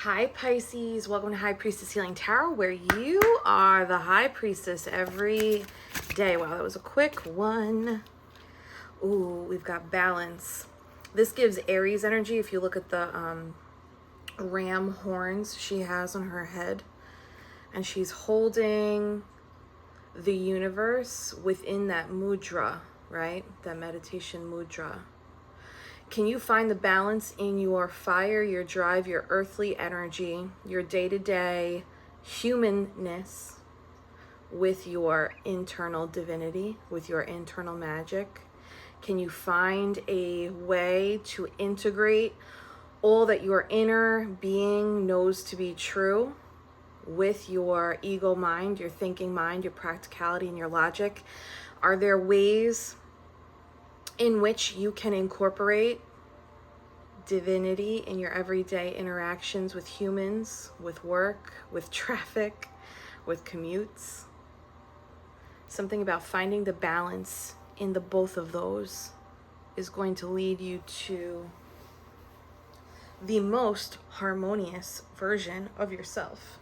Hi Pisces, welcome to High Priestess Healing Tarot, where you are the High Priestess every day. Wow, that was a quick one. Ooh, we've got balance. This gives Aries energy. If you look at the ram horns she has on her head, and she's holding the universe within that mudra, right? That meditation mudra. Can you find the balance in your fire, your drive, your earthly energy, your day-to-day humanness with your internal divinity, with your internal magic? Can you find a way to integrate all that your inner being knows to be true with your ego mind, your thinking mind, your practicality, and your logic? Are there ways in which you can incorporate divinity in your everyday interactions with humans, with work, with traffic, with commutes? Something about finding the balance in the both of those is going to lead you to the most harmonious version of yourself.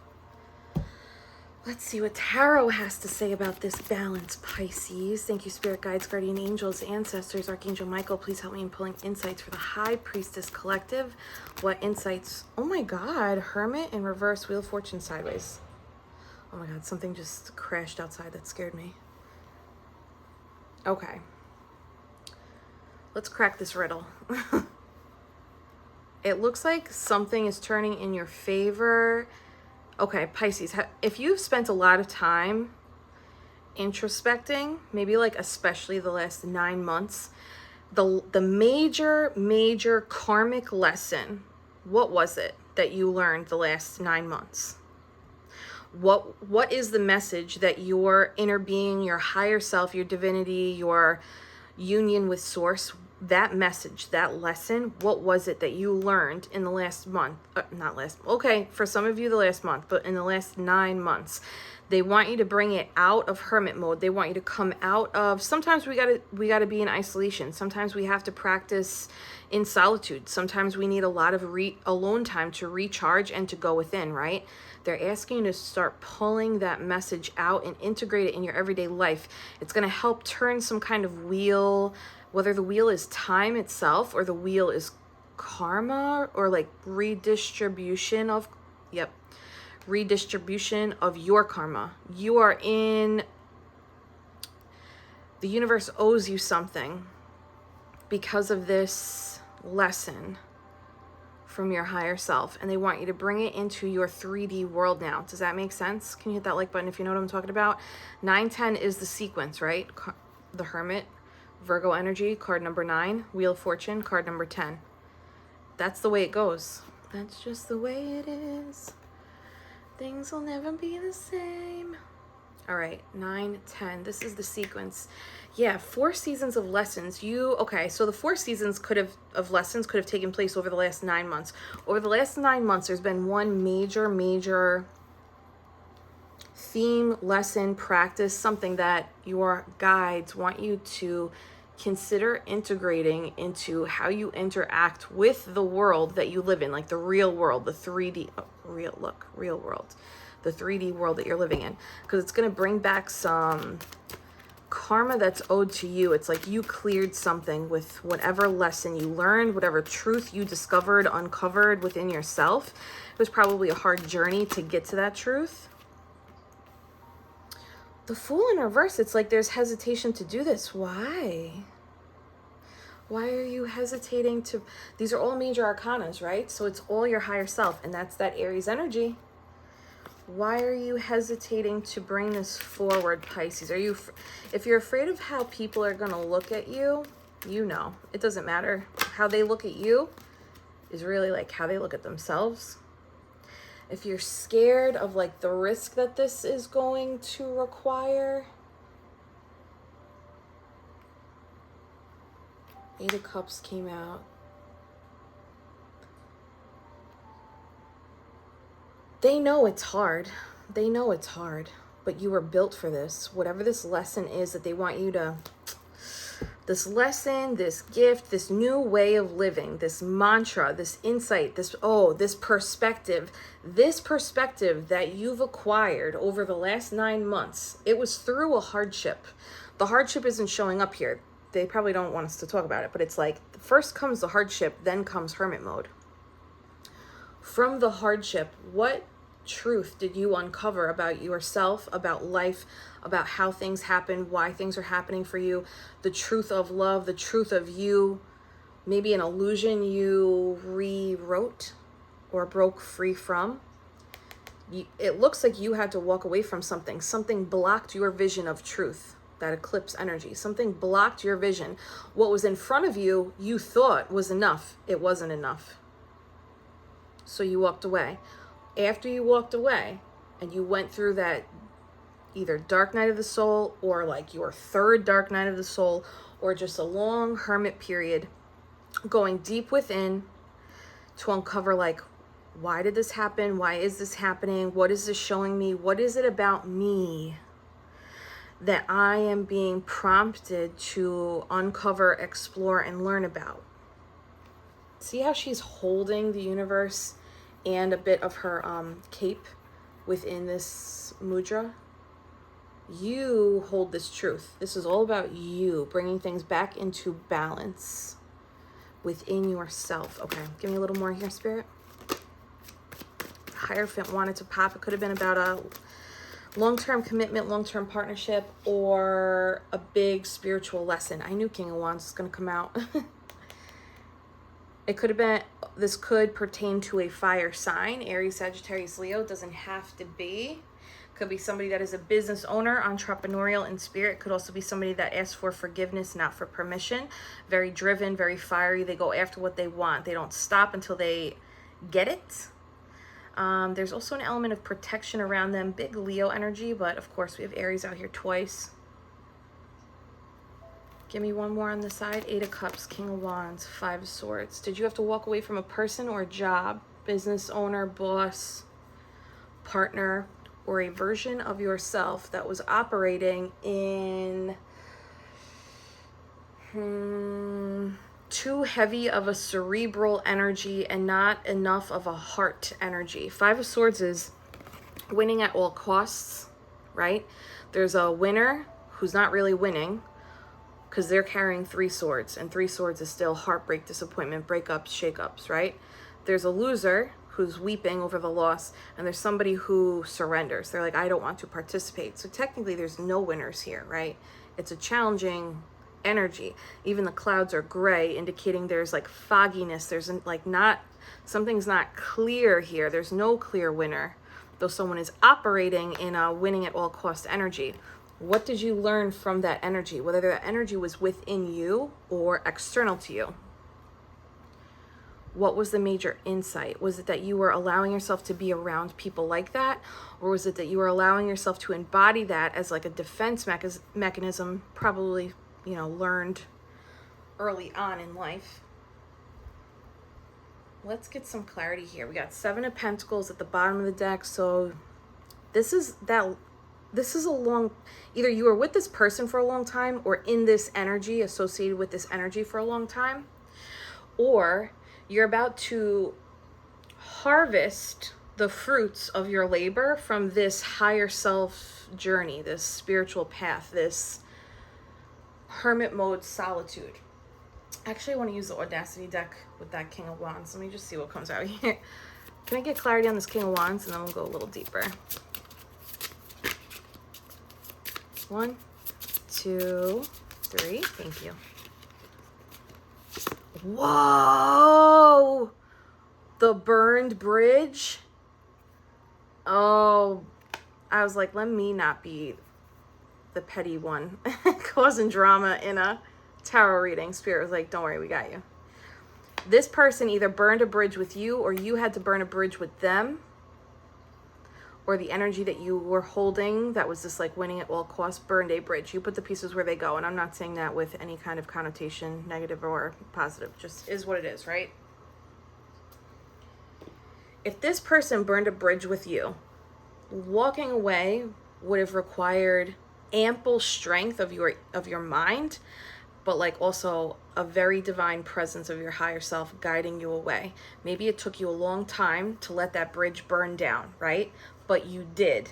Let's see what Tarot has to say about this balance, Pisces. Thank you, Spirit Guides, Guardian Angels, Ancestors, Archangel Michael. Please help me in pulling insights for the High Priestess Collective. What insights? Oh my God, Hermit in reverse, Wheel of Fortune sideways. Oh my God, something just crashed outside that scared me. Okay. Let's crack this riddle. It looks like something is turning in your favor. Okay, Pisces, if you've spent a lot of time introspecting, maybe like especially the last 9 months, the major karmic lesson, what was it that you learned the last 9 months? What is the message that your inner being, your higher self, your divinity, your union with source, that message, that lesson, what was it that you learned in the last month? Okay, for some of you the last month, but in the last 9 months. They want you to bring it out of hermit mode. They want you to come out of, sometimes we gotta be in isolation. Sometimes we have to practice in solitude. Sometimes we need a lot of alone time to recharge and to go within, right? They're asking you to start pulling that message out and integrate it in your everyday life. It's going to help turn some kind of wheel, whether the wheel is time itself or the wheel is karma or like redistribution of your karma. You are in, the universe owes you something because of this lesson from your higher self, and they want you to bring it into your 3D world now. Does that make sense? Can you hit that like button if you know what I'm talking about? 910 is the sequence, right? The Hermit, Virgo energy, card number 9, Wheel of Fortune, card number 10. That's the way it goes. That's just the way it is. Things will never be the same. All right, 9, 10. This is the sequence. Yeah, 4 seasons of lessons. Okay, so the 4 seasons of lessons could have taken place over the last 9 months. Over the last 9 months, there's been one major theme, lesson, practice, something that your guides want you to consider integrating into how you interact with the world that you live in, like the real world, the 3D, real world. The 3D world that you're living in, because it's going to bring back some karma that's owed to you. It's like you cleared something with whatever lesson you learned, whatever truth you discovered, uncovered within yourself. It was probably a hard journey to get to that truth. The Fool in reverse, it's like there's hesitation to do this. Why? Why are you hesitating to? These are all major arcanas, right? So it's all your higher self, and that's that Aries energy. Why are you hesitating to bring this forward, Pisces? If you're afraid of how people are going to look at you, it doesn't matter. How they look at you is really like how they look at themselves. If you're scared of like the risk that this is going to require, 8 of Cups came out. They know it's hard. They know it's hard, but you were built for this. Whatever this lesson is that they want you to this lesson, this gift, this new way of living, this mantra, this insight, this perspective that you've acquired over the last 9 months, it was through a hardship. The hardship isn't showing up here. They probably don't want us to talk about it, but it's like first comes the hardship, then comes hermit mode. From the hardship, what truth did you uncover about yourself, about life, about how things happen, why things are happening for you, the truth of love, the truth of you, maybe an illusion you rewrote or broke free from? It looks like you had to walk away from something. Something blocked your vision of truth, that eclipse energy. Something blocked your vision. What was in front of you, you thought was enough. It wasn't enough. So you walked away. After you walked away and you went through that either dark night of the soul or like your third dark night of the soul or just a long hermit period, going deep within to uncover like, why did this happen? Why is this happening? What is this showing me? What is it about me that I am being prompted to uncover, explore, and learn about? See how she's holding the universe and a bit of her cape within this mudra? You hold this truth. This is all about you, bringing things back into balance within yourself. Okay, give me a little more here, Spirit. Hierophant wanted to pop. It could have been about a long-term commitment, long-term partnership, or a big spiritual lesson. I knew King of Wands was going to come out. It could have been, this could pertain to a fire sign, Aries, Sagittarius, Leo. Doesn't have to be. Could be somebody that is a business owner, entrepreneurial in spirit. Could also be somebody that asks for forgiveness, not for permission. Very driven, very fiery. They go after what they want. They don't stop until they get it. There's also an element of protection around them. Big Leo energy, but of course we have Aries out here twice. Give me one more on the side. 8 of Cups, King of Wands, 5 of Swords. Did you have to walk away from a person or a job, business owner, boss, partner, or a version of yourself that was operating in too heavy of a cerebral energy and not enough of a heart energy? 5 of Swords is winning at all costs, right? There's a winner who's not really winning, because they're carrying 3 swords, and 3 swords is still heartbreak, disappointment, breakups, shakeups, right? There's a loser who's weeping over the loss, and there's somebody who surrenders. They're like, I don't want to participate. So technically there's no winners here, right? It's a challenging energy. Even the clouds are gray, indicating there's like fogginess. There's like something's not clear here. There's no clear winner, though someone is operating in a winning at all cost energy. What did you learn from that energy? Whether that energy was within you or external to you. What was the major insight? Was it that you were allowing yourself to be around people like that? Or was it that you were allowing yourself to embody that as like a defense mechanism, probably, learned early on in life? Let's get some clarity here. We got 7 of Pentacles at the bottom of the deck. So this is a long, either you were with this person for a long time or in this energy, associated with this energy for a long time, or you're about to harvest the fruits of your labor from this higher self journey, this spiritual path, this hermit mode solitude. Actually, I want to use the Audacity deck with that King of Wands. Let me just see what comes out here. Can I get clarity on this King of Wands, and then we'll go a little deeper. 1, 2, 3. Thank you. Whoa! The burned bridge. Oh, I was like, let me not be the petty one causing drama in a tarot reading. Spirit was like, don't worry, we got you. This person either burned a bridge with you or you had to burn a bridge with them, or the energy that you were holding that was just like winning at all costs burned a bridge. You put the pieces where they go. And I'm not saying that with any kind of connotation, negative or positive, just is what it is, right? If this person burned a bridge with you, walking away would have required ample strength of your mind, but like also a very divine presence of your higher self guiding you away. Maybe it took you a long time to let that bridge burn down, right? But you did.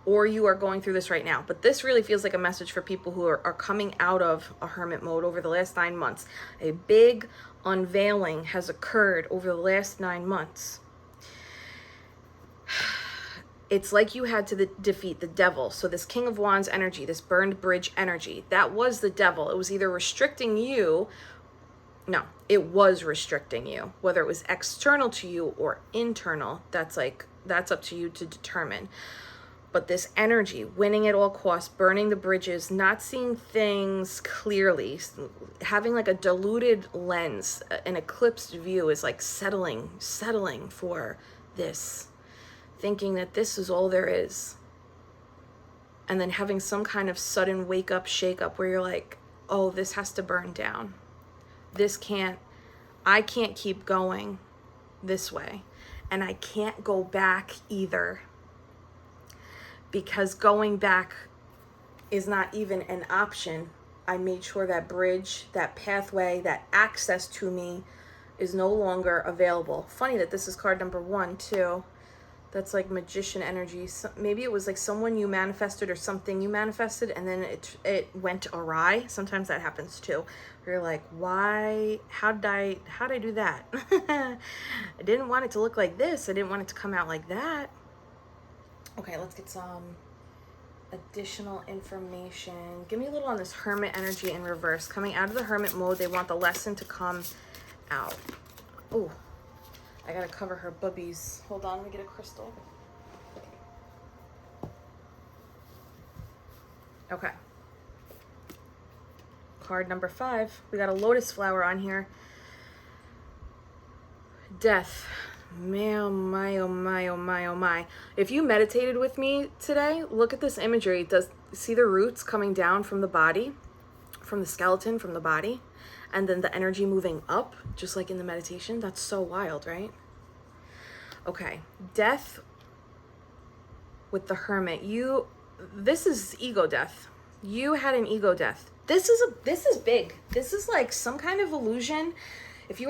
Or you are going through this right now. But this really feels like a message for people who are coming out of a hermit mode over the last 9 months. A big unveiling has occurred over the last 9 months. It's like you had to defeat the devil. So this King of Wands energy, this burned bridge energy, that was the devil. It was either restricting you. No, it was restricting you. Whether it was external to you or internal, that's up to you to determine. But this energy, winning at all costs, burning the bridges, not seeing things clearly, having like a diluted lens, an eclipsed view, is like settling for this, thinking that this is all there is. And then having some kind of sudden wake up, shake up where you're like, oh, this has to burn down. I can't keep going this way. And I can't go back either. Because going back is not even an option. I made sure that bridge, that pathway, that access to me is no longer available. Funny that this is card number 1 too. That's like magician energy. So maybe it was like someone you manifested or something you manifested and then it went awry. Sometimes that happens too. Where you're like, why? How'd I do that? I didn't want it to look like this. I didn't want it to come out like that. Okay, let's get some additional information. Give me a little on this hermit energy in reverse. Coming out of the hermit mode, they want the lesson to come out. Oh, I gotta cover her boobies. Hold on, let me get a crystal. Okay. Card number 5. We got a lotus flower on here. Death. Oh my, oh my, oh my, oh my. If you meditated with me today, look at this imagery. See the roots coming down from the body, from the skeleton, from the body, and then the energy moving up, just like in the meditation? That's so wild, right? Okay, death with the hermit. This is ego death. You had an ego death. This is big. This is like some kind of illusion. If you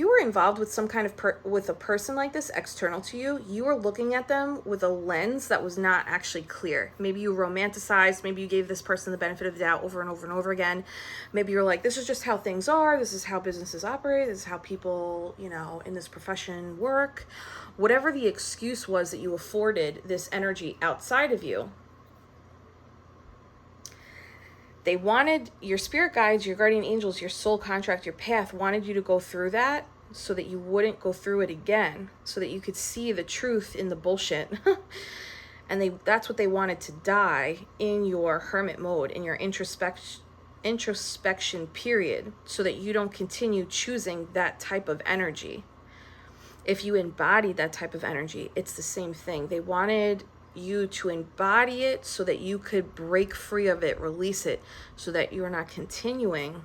were involved with some kind of with a person like this external to you, you were looking at them with a lens that was not actually clear. Maybe you romanticized, maybe you gave this person the benefit of the doubt over and over and over again. Maybe you're like, this is just how things are. This is how businesses operate. This is how people, in this profession work. Whatever the excuse was that you afforded this energy outside of you, they wanted, your spirit guides, your guardian angels, your soul contract, your path wanted you to go through that so that you wouldn't go through it again, so that you could see the truth in the bullshit. And that's what they wanted to die in your hermit mode, in your introspection period, so that you don't continue choosing that type of energy. If you embodied that type of energy, it's the same thing. They wanted you to embody it so that you could break free of it, release it, so that you're not continuing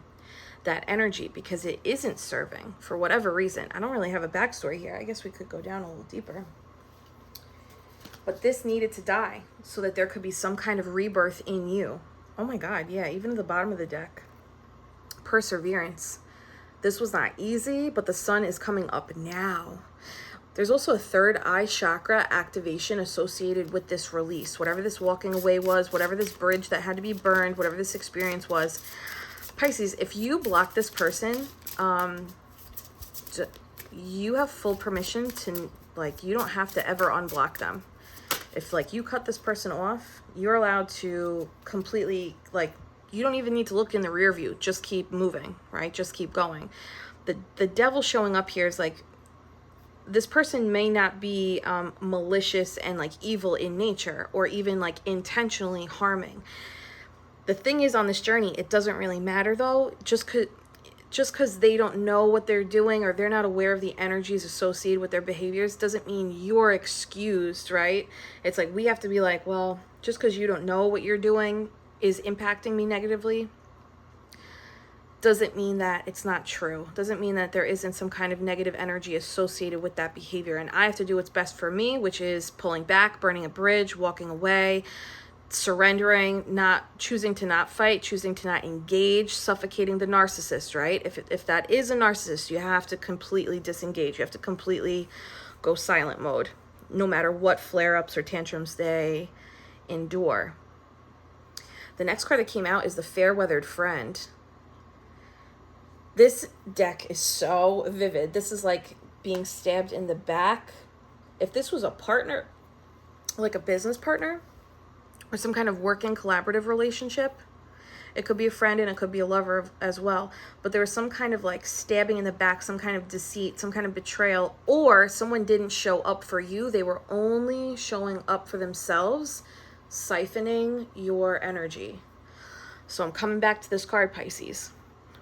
that energy because it isn't serving for whatever reason. I don't really have a backstory here. I guess we could go down a little deeper. But this needed to die so that there could be some kind of rebirth in you. Oh my God, yeah, even at the bottom of the deck. Perseverance. This was not easy, but the sun is coming up now. There's also a third eye chakra activation associated with this release. Whatever this walking away was, whatever this bridge that had to be burned, whatever this experience was. Pisces, if you block this person, you have full permission to, you don't have to ever unblock them. If, you cut this person off, you're allowed to completely, you don't even need to look in the rear view. Just keep moving, right? Just keep going. The devil showing up here is this person may not be malicious and evil in nature or even intentionally harming. The thing is, on this journey, it doesn't really matter though. Just because they don't know what they're doing or they're not aware of the energies associated with their behaviors doesn't mean you're excused, right? It's we have to be well, just because you don't know what you're doing is impacting me negatively doesn't mean that it's not true. Doesn't mean that there isn't some kind of negative energy associated with that behavior. And I have to do what's best for me, which is pulling back, burning a bridge, walking away, surrendering, not choosing to not fight, choosing to not engage, suffocating the narcissist, right? If that is a narcissist, you have to completely disengage. You have to completely go silent mode, no matter what flare-ups or tantrums they endure. The next card that came out is the Fair-Weathered Friend. This deck is so vivid. This is like being stabbed in the back. If this was a partner, like a business partner, or some kind of working collaborative relationship, it could be a friend and it could be a lover as well. But there was some kind of like stabbing in the back, some kind of deceit, some kind of betrayal, or someone didn't show up for you. They were only showing up for themselves, siphoning your energy. So I'm coming back to this card, Pisces.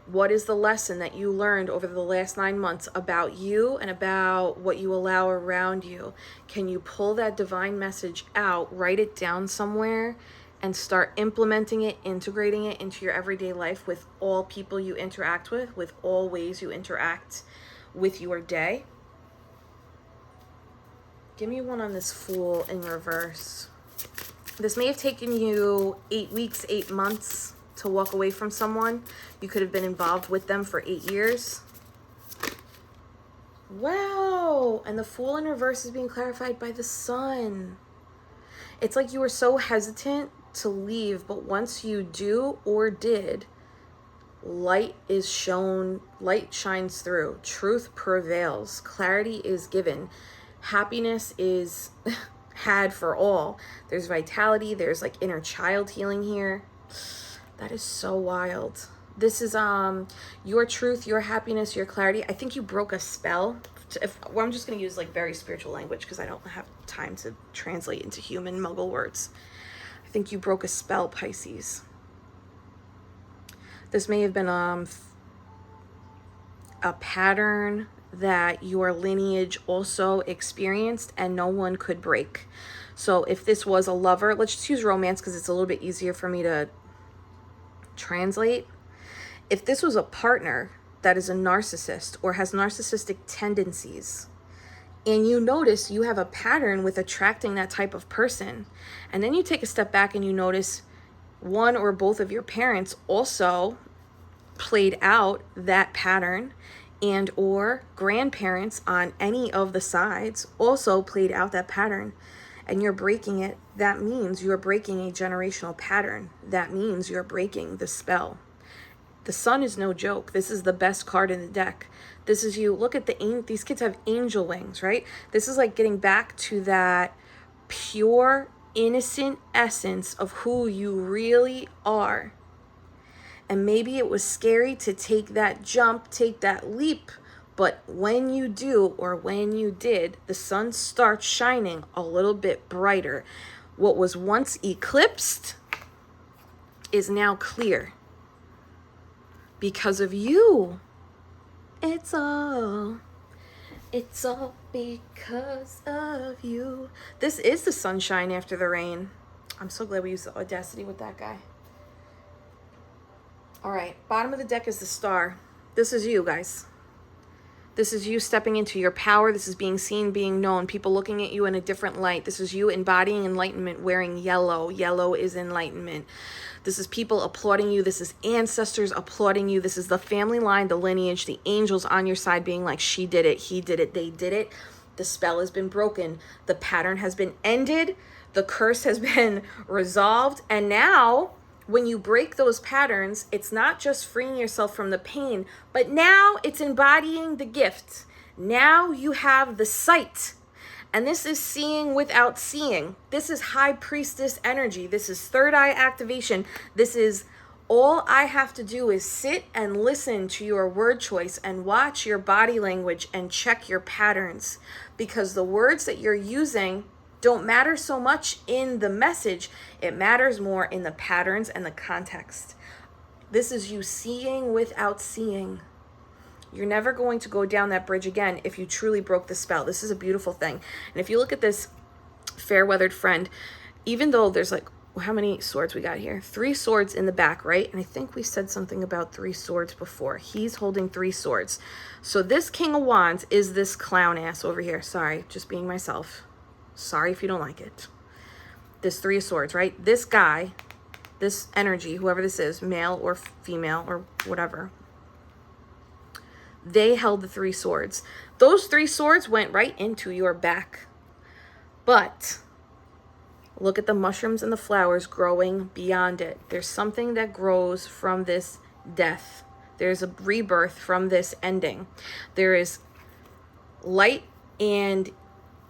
What is the lesson that you learned over the last 9 months about you and about what you allow around you? Can you pull that divine message out, write it down somewhere, and start implementing it, integrating it into your everyday life with all people you interact with all ways you interact with your day? Give me one on this Fool in reverse. This may have taken you 8 weeks, 8 months to walk away from someone. You could have been involved with them for 8 years. Wow. And the Fool in reverse is being clarified by the Sun. It's like you were so hesitant to leave, but once you do or did, light is shown, light shines through, truth prevails, clarity is given, happiness is had for all. There's vitality, there's like inner child healing here. That is so wild. This is your truth, your happiness, your clarity. I think you broke a spell. Well, I'm just going to use like very spiritual language because I don't have time to translate into human muggle words. I think you broke a spell, Pisces. This may have been a pattern that your lineage also experienced and no one could break. So if this was a lover, let's just use romance because it's a little bit easier for me to translate. If this was a partner that is a narcissist or has narcissistic tendencies, and you notice you have a pattern with attracting that type of person, and then you take a step back and you notice one or both of your parents also played out that pattern, and or grandparents on any of the sides also played out that pattern, and you're breaking it, that means you're breaking a generational pattern. That means you're breaking the spell. The Sun is no joke. This is the best card in the deck. This is you. Look at these kids have angel wings, right? This is like getting back to that pure, innocent essence of who you really are. And maybe it was scary to take that jump, take that leap. But when you do, or when you did, the sun starts shining a little bit brighter. What was once eclipsed is now clear. Because of you. It's all because of you. This is the sunshine after the rain. I'm so glad we used the audacity with that guy. All right, bottom of the deck is the Star. This is you, guys. This is you stepping into your power. This is being seen, being known, people looking at you in a different light. This is you embodying enlightenment, wearing yellow. Yellow is enlightenment. This is people applauding you. This is ancestors applauding you. This is the family line, the lineage, the angels on your side being like, she did it, he did it, they did it. The spell has been broken. The pattern has been ended. The curse has been resolved. And now, when you break those patterns, it's not just freeing yourself from the pain, but now it's embodying the gift. Now you have the sight. And this is seeing without seeing. This is High Priestess energy. This is third eye activation. This is all I have to do is sit and listen to your word choice and watch your body language and check your patterns. Because the words that you're using don't matter so much in the message. It matters more in the patterns and the context. This is you seeing without seeing. You're never going to go down that bridge again if you truly broke the spell. This is a beautiful thing. And if you look at this Fair-Weathered Friend, even though there's like, how many swords we got here? 3 swords in the back, right? And I think we said something about 3 swords before. He's holding 3 swords. So this King of Wands is this clown ass over here. Sorry, just being myself. Sorry if you don't like it. this Three of Swords, right? This guy, this energy, whoever this is, male or female or whatever, they held the Three Swords. Those Three Swords went right into your back. But look at the mushrooms and the flowers growing beyond it. There's something that grows from this death. There's a rebirth from this ending. There is light and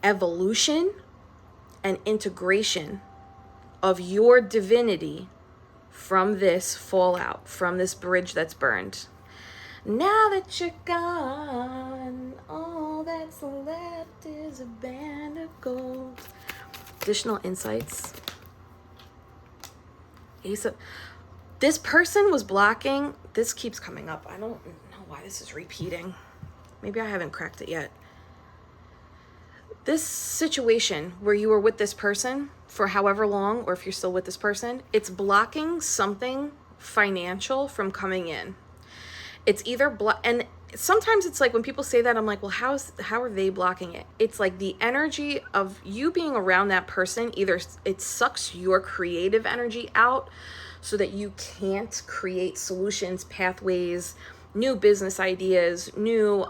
evolution and integration of your divinity from this fallout, from this bridge that's burned. Now that you're gone, all that's left is a band of gold. Additional insights. Ace of... This person was blocking. This keeps coming up. I don't know why this is repeating. Maybe I haven't cracked it yet. This situation where you were with this person for however long, or if you're still with this person, it's blocking something financial from coming in. It's either and sometimes it's like when people say that, I'm like, well, how are they blocking it? It's like the energy of you being around that person, either it sucks your creative energy out so that you can't create solutions, pathways, new business ideas, new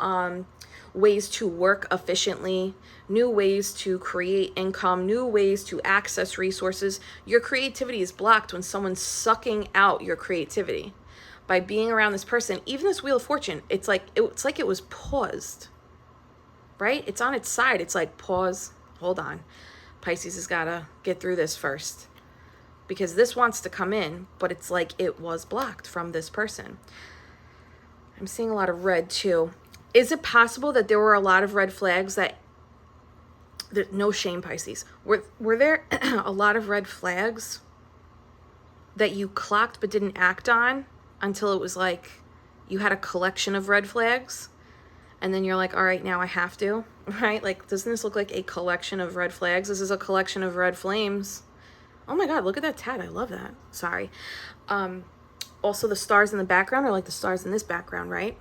ways to work efficiently, new ways to create income, new ways to access resources. Your creativity is blocked when someone's sucking out your creativity. By being around this person, even this Wheel of Fortune, it's like it was paused, right? It's on its side. It's like, pause, hold on. Pisces has got to get through this first because this wants to come in, but it's like it was blocked from this person. I'm seeing a lot of red too. Is it possible that there were a lot of red flags that no shame, Pisces. Were there a lot of red flags that you clocked but didn't act on until it was like you had a collection of red flags and then you're like, all right, now I have to, right? Like, doesn't this look like a collection of red flags? This is a collection of red flames. Oh my God, look at that tat. I love that. Sorry. Also the stars in the background are like the stars in this background, right?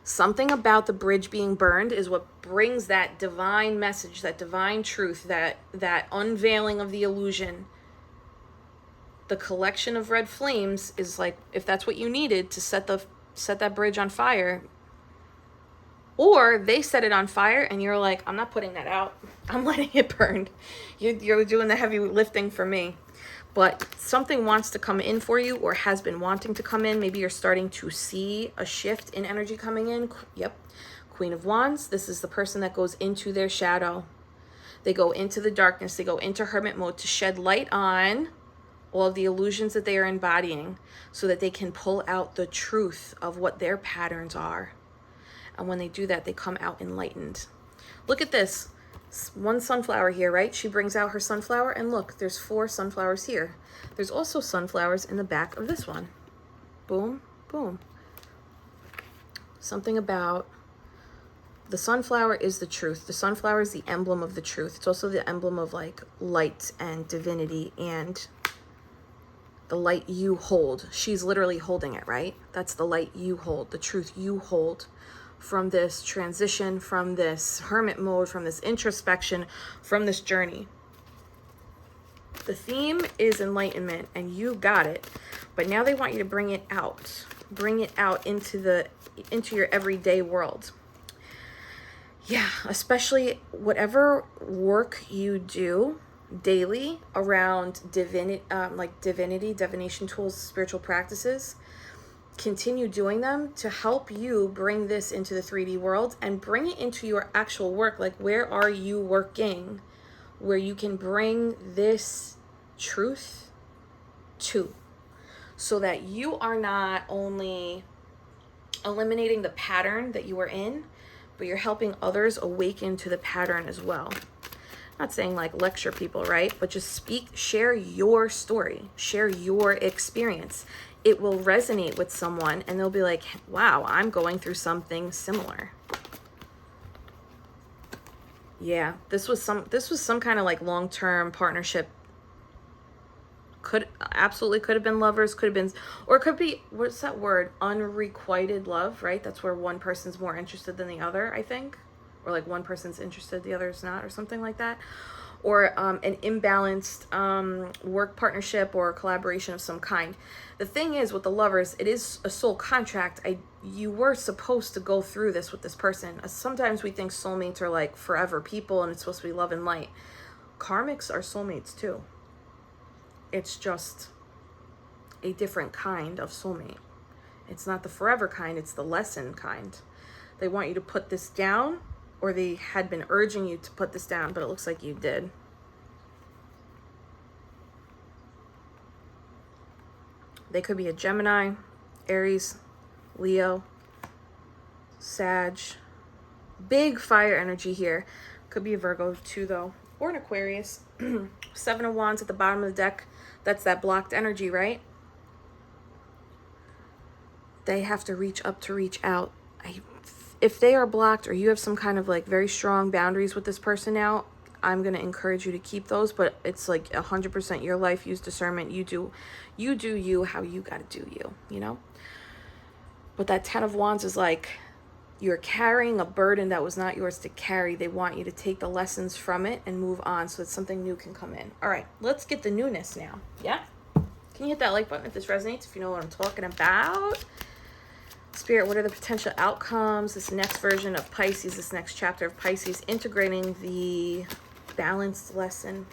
Something about the bridge being burned is what brings that divine message, that divine truth, that unveiling of the illusion. The collection of red flames is like, if that's what you needed to set that bridge on fire, or they set it on fire and you're like, I'm not putting that out. I'm letting it burn. You're doing the heavy lifting for me. But something wants to come in for you or has been wanting to come in. Maybe you're starting to see a shift in energy coming in. Yep. Queen of Wands. This is the person that goes into their shadow. They go into the darkness. They go into hermit mode to shed light on all of the illusions that they are embodying so that they can pull out the truth of what their patterns are. And when they do that, they come out enlightened. Look at this. One sunflower here, right? She brings out her sunflower, and look, there's 4 sunflowers here. There's also sunflowers in the back of this one. Boom, boom. Something about the sunflower is the truth. The sunflower is the emblem of the truth. It's also the emblem of like light and divinity and the light you hold. She's literally holding it, right? That's the light you hold, the truth you hold from this transition, from this hermit mode, from this introspection, from this journey. The theme is enlightenment, and you got it. But now they want you to bring it out into your everyday world. Yeah, especially whatever work you do daily around divination tools, spiritual practices. Continue doing them to help you bring this into the 3D world and bring it into your actual work. Like, where are you working where you can bring this truth to, so that you are not only eliminating the pattern that you are in, but you're helping others awaken to the pattern as well. Not saying like lecture people, right? But just share your story, share your experience. It will resonate with someone and they'll be like, wow, I'm going through something similar. Yeah, this was some kind of like long-term partnership. Could have been lovers, could have been, or it could be, what's that word? Unrequited love, right? That's where one person's more interested than the other, I think. Or like one person's interested, the other's not, or something like that. or an imbalanced work partnership or collaboration of some kind. The thing is with the Lovers, it is a soul contract. You were supposed to go through this with this person. Sometimes we think soulmates are like forever people and it's supposed to be love and light. Karmics are soulmates too. It's just a different kind of soulmate. It's not the forever kind, it's the lesson kind. They want you to put this down, or they had been urging you to put this down, but it looks like you did. They could be a Gemini, Aries, Leo, Sag. Big fire energy here. Could be a Virgo too, though, or an Aquarius. 7 of Wands at the bottom of the deck. That's that blocked energy, right? They have to reach up to reach out. If they are blocked or you have some kind of like very strong boundaries with this person now, I'm going to encourage you to keep those, but it's like 100% your life. Use discernment. You do you how you got to do you, you know? But that 10 of Wands is like you're carrying a burden that was not yours to carry. They want you to take the lessons from it and move on so that something new can come in. All right, let's get the newness now. Yeah? Can you hit that like button if this resonates, if you know what I'm talking about? Spirit, what are the potential outcomes? This next version of Pisces, this next chapter of Pisces, integrating the balanced lesson.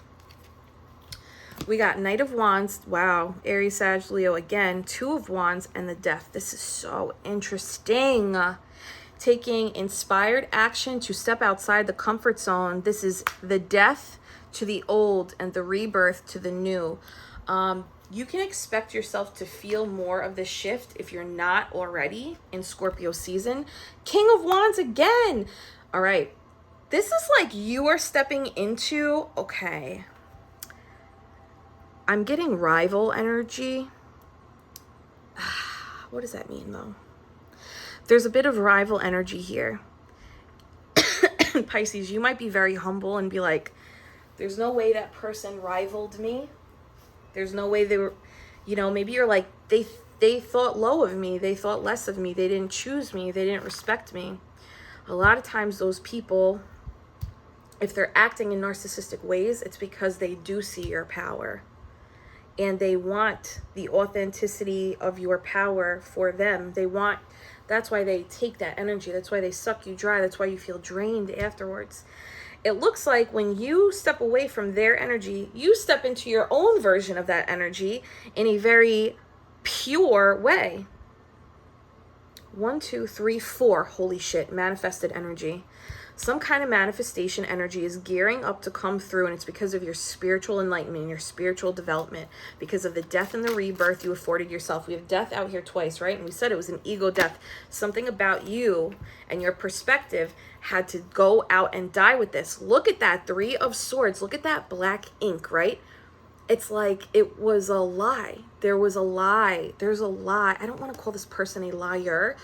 We got Knight of Wands. Wow. Aries, Sag, Leo again. 2 of Wands and the Death. This is so interesting. Taking inspired action to step outside the comfort zone. This is the death to the old and the rebirth to the new. You can expect yourself to feel more of this shift if you're not already in Scorpio season. King of Wands again. All right. This is like you are stepping into, okay, I'm getting rival energy. What does that mean though? There's a bit of rival energy here. Pisces, you might be very humble and be like, there's no way that person rivaled me. There's no way they were, you know, maybe you're like, they thought low of me. They thought less of me. They didn't choose me. They didn't respect me. A lot of times those people, if they're acting in narcissistic ways, it's because they do see your power. And they want the authenticity of your power for them. That's why they take that energy. That's why they suck you dry. That's why you feel drained afterwards. It looks like when you step away from their energy, you step into your own version of that energy in a very pure way. 1, 2, 3, 4. Holy shit. Manifested energy. Some kind of manifestation energy is gearing up to come through, and it's because of your spiritual enlightenment, your spiritual development, because of the death and the rebirth you afforded yourself. We have death out here twice, right? And we said it was an ego death. Something about you and your perspective had to go out and die with this. Look at that 3 of Swords. Look at that black ink, right? It's like it was a lie. There was a lie. There's a lie. I don't want to call this person a liar,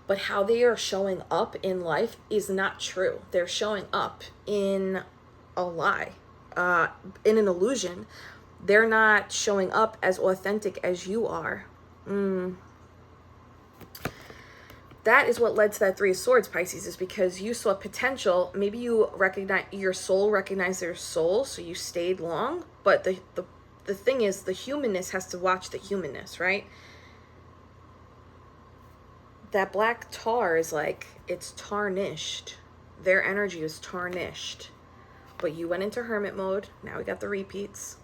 but how they are showing up in life is not true. They're showing up in a lie, in an illusion. They're not showing up as authentic as you are. That is what led to that 3 of Swords, Pisces, is because you saw potential. Maybe you recognize, your soul recognized their soul, so you stayed long. But the thing is, the humanness has to watch the humanness, right? That black tar is like, it's tarnished. Their energy is tarnished. But you went into hermit mode. Now we got the repeats.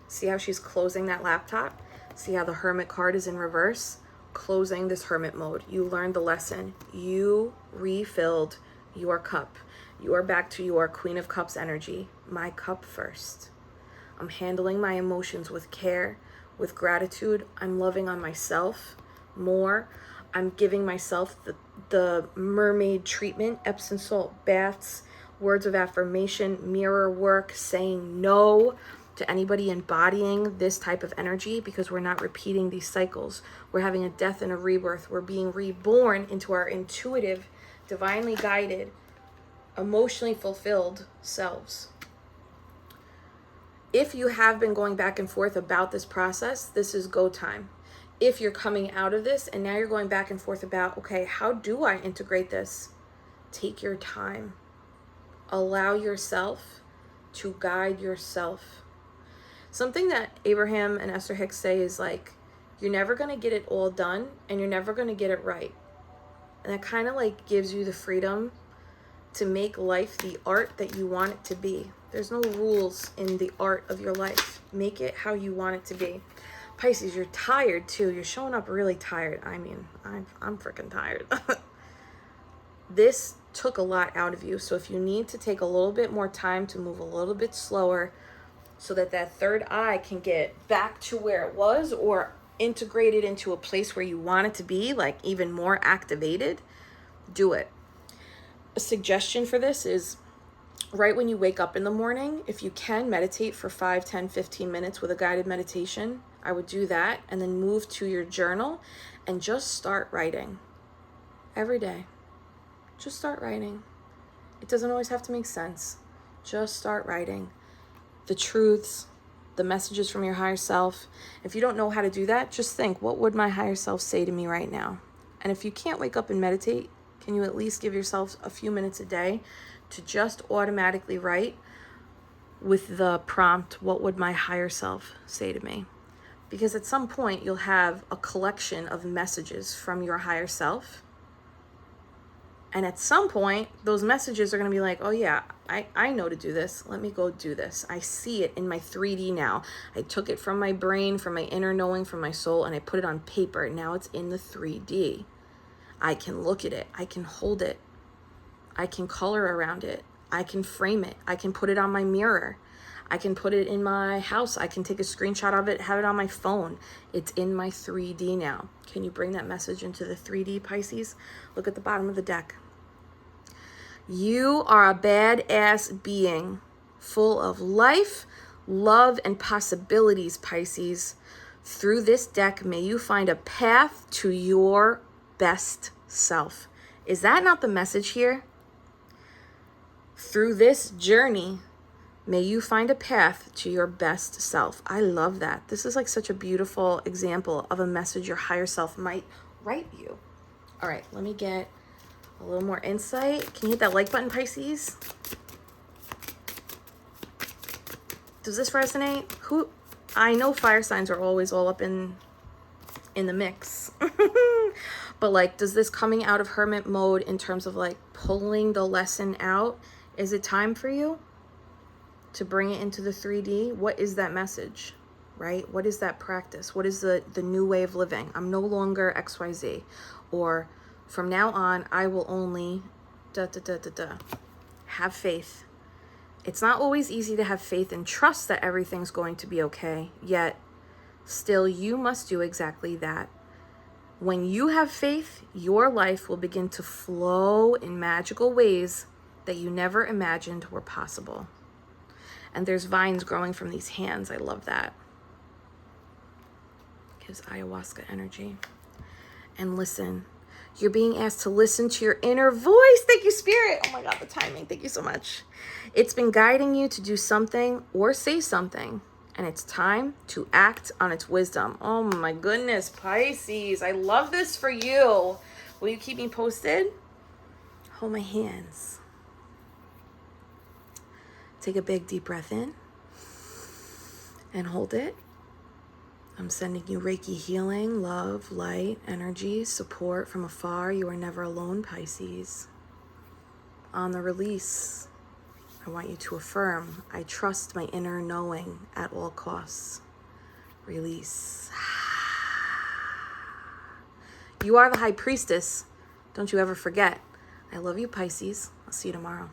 See how she's closing that laptop? See how the hermit card is in reverse? Closing this hermit mode. You learned the lesson. You refilled your cup. You are back to your Queen of Cups energy. My cup first. I'm handling my emotions with care, with gratitude. I'm loving on myself more. I'm giving myself the mermaid treatment, Epsom salt baths, words of affirmation, mirror work, saying no to anybody embodying this type of energy, because we're not repeating these cycles. We're having a death and a rebirth. We're being reborn into our intuitive, divinely guided, emotionally fulfilled selves. If you have been going back and forth about this process, this is go time. If you're coming out of this and now you're going back and forth about, okay, how do I integrate this? Take your time. Allow yourself to guide yourself. Something that Abraham and Esther Hicks say is like, you're never going to get it all done and you're never going to get it right. And that kind of like gives you the freedom to make life the art that you want it to be. There's no rules in the art of your life. Make it how you want it to be. Pisces, you're tired too. You're showing up really tired. I mean, I'm freaking tired. This took a lot out of you. So if you need to take a little bit more time to move a little bit slower so that that third eye can get back to where it was or integrated into a place where you want it to be, like even more activated, do it. A suggestion for this is right when you wake up in the morning, if you can meditate for 5, 10, 15 minutes with a guided meditation, I would do that and then move to your journal and just start writing every day. Just start writing. It doesn't always have to make sense. Just start writing the truths, the messages from your higher self. If you don't know how to do that, just think, what would my higher self say to me right now? And if you can't wake up and meditate, can you at least give yourself a few minutes a day to just automatically write with the prompt, what would my higher self say to me? Because at some point you'll have a collection of messages from your higher self. And at some point, those messages are going to be like, oh yeah, I know to do this. Let me go do this. I see it in my 3D now. I took it from my brain, from my inner knowing, from my soul, and I put it on paper. Now it's in the 3D. I can look at it. I can hold it. I can color around it. I can frame it. I can put it on my mirror. I can put it in my house. I can take a screenshot of it, have it on my phone. It's in my 3D now. Can you bring that message into the 3D, Pisces? Look at the bottom of the deck. You are a badass being full of life, love, and possibilities, Pisces. Through this deck, may you find a path to your best self. Is that not the message here? Through this journey, may you find a path to your best self. I love that. This is like such a beautiful example of a message your higher self might write you. All right, let me get a little more insight. Can you hit that like button, Pisces? Does this resonate? I know fire signs are always all up in the mix. But like, does this coming out of hermit mode in terms of like pulling the lesson out, is it time for you to bring it into the 3D? What is that message, right? What is that practice? What is the new way of living? I'm no longer XYZ. Or from now on, I will only have faith. It's not always easy to have faith and trust that everything's going to be okay, yet still you must do exactly that. When you have faith, your life will begin to flow in magical ways that you never imagined were possible. And there's vines growing from these hands. I love that. Gives ayahuasca energy. And listen. You're being asked to listen to your inner voice. Thank you, Spirit. Oh my God, the timing. Thank you so much. It's been guiding you to do something or say something. And it's time to act on its wisdom. Oh my goodness, Pisces. I love this for you. Will you keep me posted? Hold my hands. Take a big deep breath in. And hold it. I'm sending you Reiki healing, love, light, energy, support from afar. You are never alone, Pisces. On the release, I want you to affirm, I trust my inner knowing at all costs. Release. You are the High Priestess. Don't you ever forget. I love you, Pisces. I'll see you tomorrow.